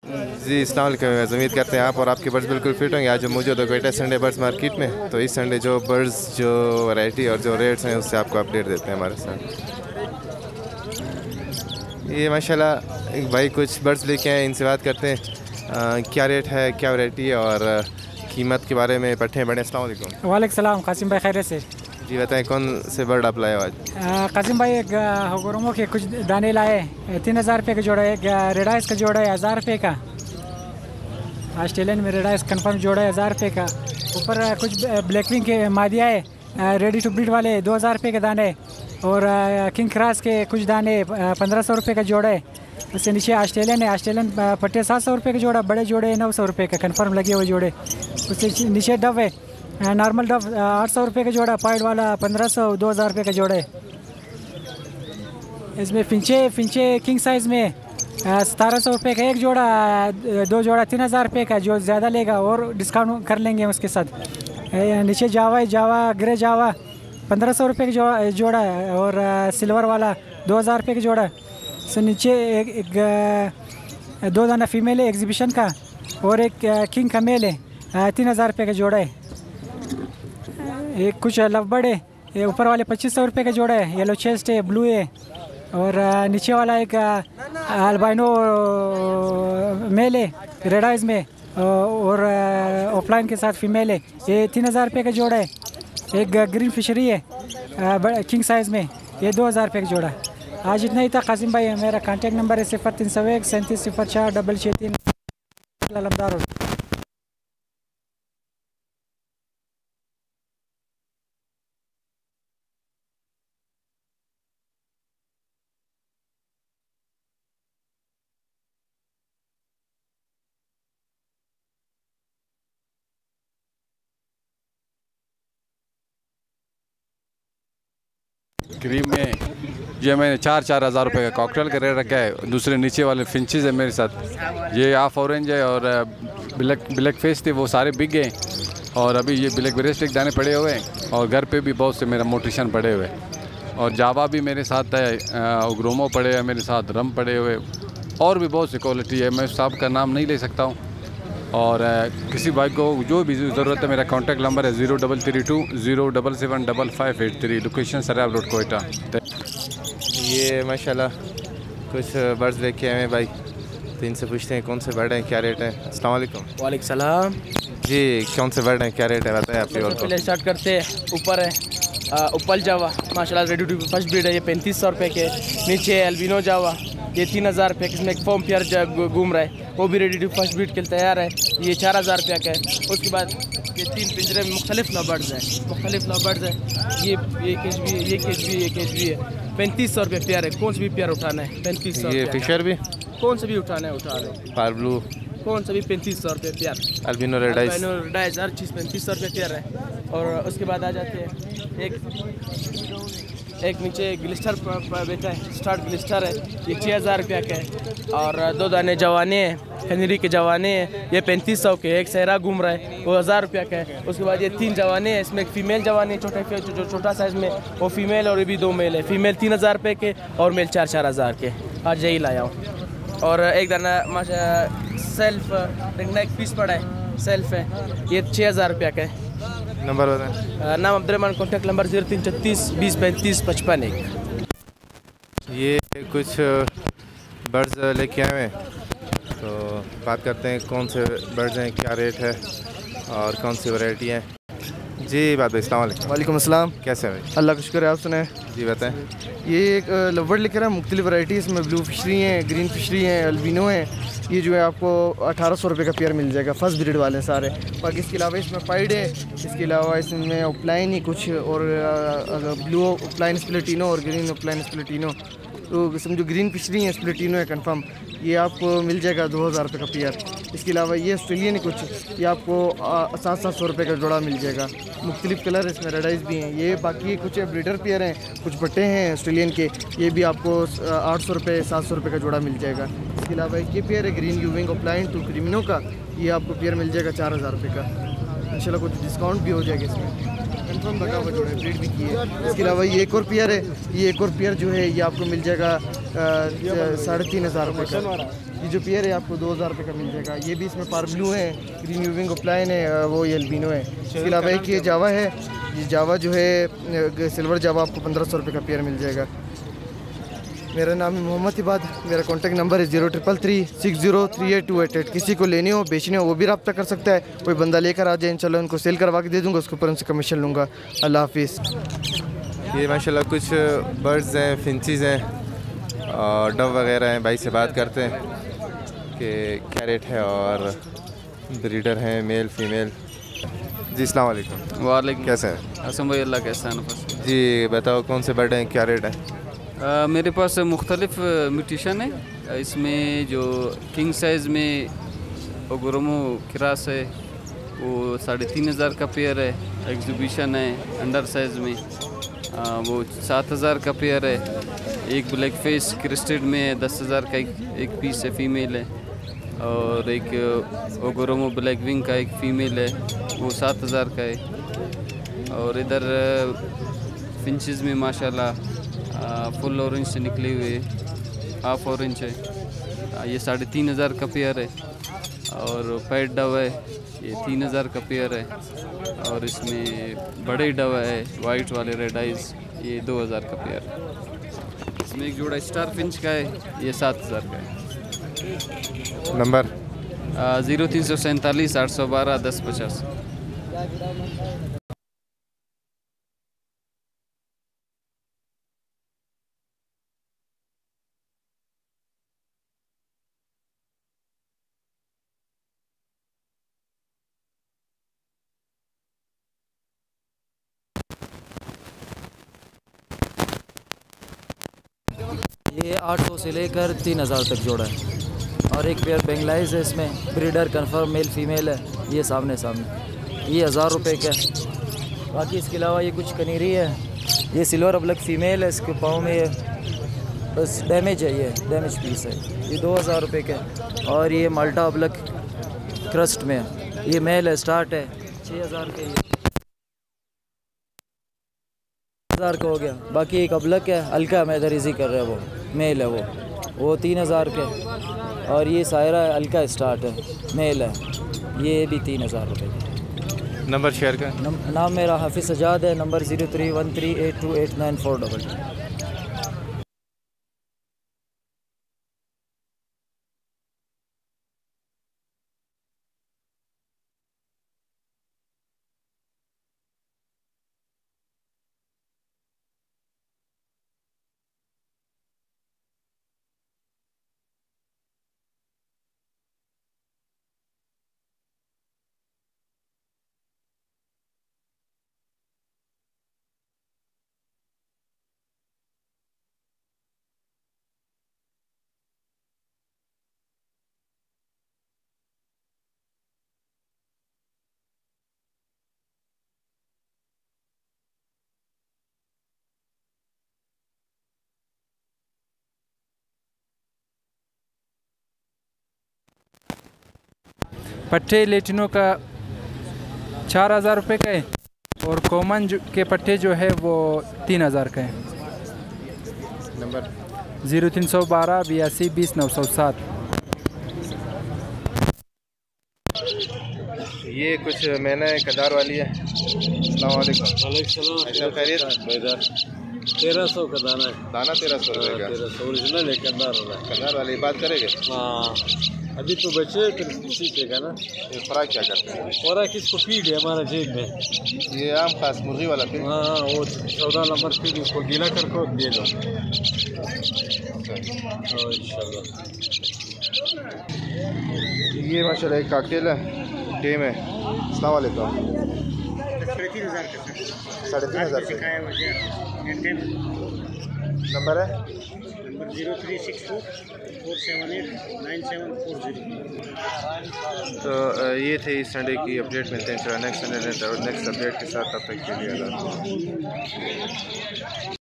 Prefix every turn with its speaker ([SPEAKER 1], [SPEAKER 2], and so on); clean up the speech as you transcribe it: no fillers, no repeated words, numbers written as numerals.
[SPEAKER 1] जी अस्सलाम वालेकुम। उम्मीद करते हैं आप और आपके बर्ड्स बिल्कुल फिट होंगे। आज जो मौजूद है कोयटा संडे बर्ड्स मार्केट में, तो इस संडे जो बर्ड्स जो वैरायटी और जो रेट्स हैं उससे आपको अपडेट देते हैं हमारे साथ। ये माशाल्लाह एक भाई कुछ बर्ड्स लेके आए, इनसे बात करते हैं क्या रेट है, क्या वैरायटी है और कीमत के बारे में पट्टे बड़े। अस्सलाम वालेकुम।
[SPEAKER 2] वालेकुम सलाम। कासिम भाई खैरियत से?
[SPEAKER 1] जी बताएं कौन से बर्ड आप लाए हो आज?
[SPEAKER 2] कासिम भाई एक हुकुरमों के कुछ दाने लाए, 3000 रुपये का जोड़ा है। एक रेडाइस का जोड़ा है 1000 रुपये का। ऑस्ट्रेलियन में रेडाइस कंफर्म जोड़ा है 1000 रुपये का। ऊपर कुछ ब्लैकविंग के मादिया है रेडी टू ब्रीड वाले 2000 रुपये के दाने, और किंग क्रॉस के कुछ दाने 1500 रुपये का जोड़ा है। उससे नीचे ऑस्ट्रेलियन है, ऑस्ट्रेलियन पट्टे 700 रुपये का जोड़ा, बड़े जोड़े 900 रुपये का कंफर्म लगे हुए जोड़े। उससे नीचे डव है, नॉर्मल डव 800 रुपये का जोड़ा, पाइड वाला 1500, 2000 रुपये का जोड़ा है। इसमें फिंचे किंग साइज़ में 1700 रुपये का एक जोड़ा, 2 जोड़ा 3000 रुपये का। जो ज़्यादा लेगा और डिस्काउंट कर लेंगे उसके साथ। नीचे जावा है, जावा ग्रे जावा 1500 रुपये का जोड़ा है, और सिल्वर वाला 2000 रुपये का जोड़ा है। से नीचे एक 2 दाना फीमेल है एग्जीबिशन का, और एक किंग का मेल है 3000 रुपये का जोड़ा है। एक कुछ लवबर्ड है, ये ऊपर वाले 2500 रुपये का जोड़ा है। येलो चेस्ट है, ब्लू है, और नीचे वाला एक अल्बाइनो मेल है रेड आइज में, और ऑफलाइन के साथ फीमेल है। ये 3000 रुपये का जोड़ा है। एक ग्रीन फिशरी है किंग साइज़ में, ये 2000 रुपये का जोड़ा है। आज इतना ही था कासिम भाई। मेरा कांटेक्ट नंबर है 0301 3704 663 लमदार।
[SPEAKER 3] क्रीम में ये मैंने 4,000 रुपये का कॉकटेल का रेट रखा है। दूसरे नीचे वाले फिंचेस है मेरे साथ, ये हाफ ऑरेंज है, और ब्लैक फेस थे वो सारे बिक गए, और अभी ये ब्लैक ब्रेस्ट दाने पड़े हुए हैं, और घर पे भी बहुत से मेरा मोटिशन पड़े हुए हैं, और जावा भी मेरे साथ है, उग्रोमो पड़े हैं मेरे साथ, रम पड़े हुए, और भी बहुत सी क्वालिटी है। मैं सब का नाम नहीं ले सकता हूँ। और किसी भाई को जो भी ज़रूरत है, मेरा कॉन्टैक्ट नंबर है 0332 077 5583, लोकेशन सराब रोड कोयटा।
[SPEAKER 1] ये माशाल्लाह कुछ बर्ड्स लेके आए हैं भाई, तो इनसे पूछते हैं कौन से बर्ड हैं, क्या रेट है। अस्सलाम वालेकुम।
[SPEAKER 4] वालेकुम सलाम
[SPEAKER 1] जी कौन से बर्ड हैं, क्या रेट है बताएं आपके। और
[SPEAKER 4] पहले स्टार्ट करते हैं। ऊपर है उपल जावा, माशाल्लाह रेडी टू फर्स्ट ब्रीड है, ये 3500 रुपये के। नीचे एल्बिनो जावा, ये 3000 रुपये के। इसमें एक फॉर्म पेयर घूम रहा है, वो भी रेडी टू फर्स्ट ब्रीड के लिए तैयार है, ये 4000 रुपये का है। उसके बाद ये 3 पिंजरे में मुख्तलिफ लवबर्ड्स हैं, ये केच भी है, ये केच भी, ये केच भी है। 3500 रुपये पेयर है, कौन सा भी पेयर उठाना है 3500।
[SPEAKER 1] ये फिशर भी
[SPEAKER 4] कौन सा भी उठाना है उठा लो,
[SPEAKER 1] पार ब्लू
[SPEAKER 4] कौन सा भी 3500 रुपये पेयर।
[SPEAKER 1] अल्बिनो रेडाइस
[SPEAKER 4] हर चीज़ 3500 रुपये पेयर है। और उसके बाद आ जाते हैं एक नीचे ग्लिस्टर बेटा है, स्टार्ट ग्लिस्टर है, ये 6000 रुपये का है। और 2 दाने जवाने हैं, खनीरी के जवाने हैं, ये 3500 के। एक सहरा घूम रहा है, वो 1000 रुपये का है। उसके बाद ये 3 जवाने हैं, इसमें एक फ़ीमेल जवानी जो छोटा साइज़ में, वो फ़ीमेल, और ये भी 2 मेल है। फ़ीमेल 3000 रुपये के, और मेल 4,000 के। आज यही लाया हूँ। और एक दाना माशा सेल्फ रिंगना एक पीस पड़ा है, सेल्फ है, ये 6000 रुपये का है।
[SPEAKER 1] नंबर बताएं।
[SPEAKER 4] नाम अब्दुलरहमान, कॉन्टैक्ट नंबर 0336 20 35 55।
[SPEAKER 1] ये कुछ बर्ड्स लेके आए हैं, तो बात करते हैं कौन से बर्ड्स हैं, क्या रेट है और कौन सी वैरायटी है। जी बात भाई अस्सलाम वालेकुम।
[SPEAKER 5] वालेकुम अस्सलाम।
[SPEAKER 1] कैसे हैं भाई?
[SPEAKER 5] अल्लाह का शुक्र है, आप सुनाएं।
[SPEAKER 1] जी बताएं।
[SPEAKER 5] ये एक लवबर्ड लेकर है, मुख्तलिफ वैरायटी, इसमें ब्लू फिशरी हैं, ग्रीन फिशरी हैं, अल्बिनो हैं। ये जो है आपको 1800 रुपये का पेयर मिल जाएगा, फर्स्ट ब्रीड वाले सारे। बाकी इसके अलावा इसमें पाइड है, इसके अलावा इसमें ऑफलाइन ही कुछ, और ब्लू ऑफलाइन स्प्लिटिनो और ग्रीन ऑफलाइन स्प्लिटिनो। तो समझो ग्रीन फिशरी है, स्प्लिटिनो है कंफर्म, ये आपको मिल जाएगा 2000 रुपये का पेयर। इसके अलावा ये ऑस्ट्रेलियन है कुछ, ये आपको 700 रुपये का जोड़ा मिल जाएगा। मुख्तलिफ कलर इसमें रेडाइज भी हैं। ये बाकी कुछ ब्रीडर पेयर हैं, कुछ बट्टे हैं ऑस्ट्रेलियन के, ये भी आपको 800 रुपये 700 रुपये का जोड़ा मिल जाएगा। इसके अलावा ये पेयर है ग्रीन यूविंग ऑफलाइन टू क्रिमिनो का, ये आपको पेयर मिल जाएगा 4000 रुपये का। इंशाल्लाह कुछ डिस्काउंट भी हो जाएगा इसमें, कंफर्म लगा हुआ जोड़ा है, ब्रीड भी की है। इसके अलावा ये एक और पेयर है, ये एक और पेयर जो है ये आपको मिल जाएगा 3500 रुपये का। ये ये जो पेयर है आपको 2000 रुपये का मिल जाएगा। ये भी इसमें पार ब्लू है, ग्रीन यूविंग ओप्लाइन है, वो ये अल्बिनो है। इसके अलावा एक ये जावा है, ये जावा जो है सिल्वर जावा आपको 1500 रुपये का पेयर मिल जाएगा। मेरा नाम है मोहम्मद इबाद, मेरा कॉन्टैक्ट नंबर है 0333603888। किसी को लेने हो बेचने हो वो भी रब्ता कर सकता है। कोई बंदा लेकर आ जाए, इंशाल्लाह उनको सेल करवा के दे दूँगा, उसके ऊपर उनसे कमीशन लूँगा। अल्लाह हाफिज़।
[SPEAKER 1] ये माशाल्लाह कुछ बर्ड्स हैं, फिंचीज़ हैं और डव वगैरह हैं। भाई से बात करते हैं कि क्या रेट है और ब्रीडर हैं मेल फीमेल। जी अस्सलाम वालेकुम।
[SPEAKER 6] वालेकुम।
[SPEAKER 1] कैसे हैं?
[SPEAKER 6] असम भाई अल्लाह कैसा है नफस।
[SPEAKER 1] जी बताओ कौन से बर्ड हैं, क्या रेट है?
[SPEAKER 6] मेरे पास मुख्तलिफ म्यूटेशन है। इसमें जो किंग साइज़ में ओगोरोमो क्रास है वो 3500 का पेयर है। एग्जीबिशन है अंडर साइज़ में वो 7000 का पेयर है। एक ब्लैक फेस क्रिस्टेड में 10,000 का एक पीस है, फीमेल है। और एक ओगोरोमो ब्लैक विंग का एक फ़ीमेल है, वो 7000 का है। और इधर फिंचेस में माशाल्लाह फुल ऑरेंज से निकले हुए हाफ ऑरेंज है, ये 3500 का पेयर है। और पैड डव है, ये 3000 का पेयर है। और इसमें बड़े डव है वाइट वाले रेड आइज, ये 2000 का पेयर है। इसमें एक जोड़ा स्टार फिंच का है, ये 7000 का है।
[SPEAKER 1] नंबर
[SPEAKER 6] 0347 812 1050।
[SPEAKER 7] ये 800 से लेकर 3000 तक जोड़ा है। और एक पेयर बेंगलाइज है, इसमें ब्रीडर कंफर्म मेल फीमेल है, ये सामने ये 1000 रुपये का है। बाकी इसके अलावा ये कुछ कनीरी है, ये सिल्वर अबलक फ़ीमेल है, इसके पाँव में ये बस डैमेज है, ये डैमेज पीस है, ये 2000 रुपये का है। और ये माल्टा अबलक क्रस्ट में है, ये मेल है, स्टार्ट है 6000 के, ये 1000 का हो गया। बाकी एक अबलक है हल्का मैदरीजी कर रहा है, वो मेल है, वो 3000 के। और ये सायरा है, हल्का स्टार्ट है, मेल है, ये भी 3000 रुपये का।
[SPEAKER 1] नंबर शेयर का
[SPEAKER 7] नाम मेरा हाफिज़ सजाद है। नंबर 0313828942।
[SPEAKER 8] पट्टे लेटिनो का 4000 रुपये का है। और कॉमन के पट्टे जो है वो 3000 का है।
[SPEAKER 1] नंबर
[SPEAKER 8] 0312 82 20 907।
[SPEAKER 1] ये कुछ मैंने कदार वाली है। अस्सलाम वालेकुम। खैरियत?
[SPEAKER 9] 1300 का दाना है।
[SPEAKER 1] दाना 1300 रुपये का।
[SPEAKER 9] 1300 ओरिजिनल है, कंधार वाला है।
[SPEAKER 1] कदार वाली बात करेंगे?
[SPEAKER 9] हाँ अभी तो बचे फिर सीखेगा ना।
[SPEAKER 1] ये फ्राक क्या करते हैं?
[SPEAKER 9] और किसको फीड है हमारा जेब में।
[SPEAKER 1] ये आम खास मुर्गी वाला फीड।
[SPEAKER 9] हाँ वो 14 नंबर फीड, उसको गीला करके दे दो। इंशाल्लाह।
[SPEAKER 1] ये माशाल्लाह एक काकटेल है, टेम है। अस्सलाम वालेकुम। 3500 का। नंबर है
[SPEAKER 10] 0364478970।
[SPEAKER 1] तो ये थे इस संडे की अपडेट। मिलते हैं नेक्स्ट संडे और नेक्स्ट अपडेट के साथ। तब तक के लिए अल्लाह।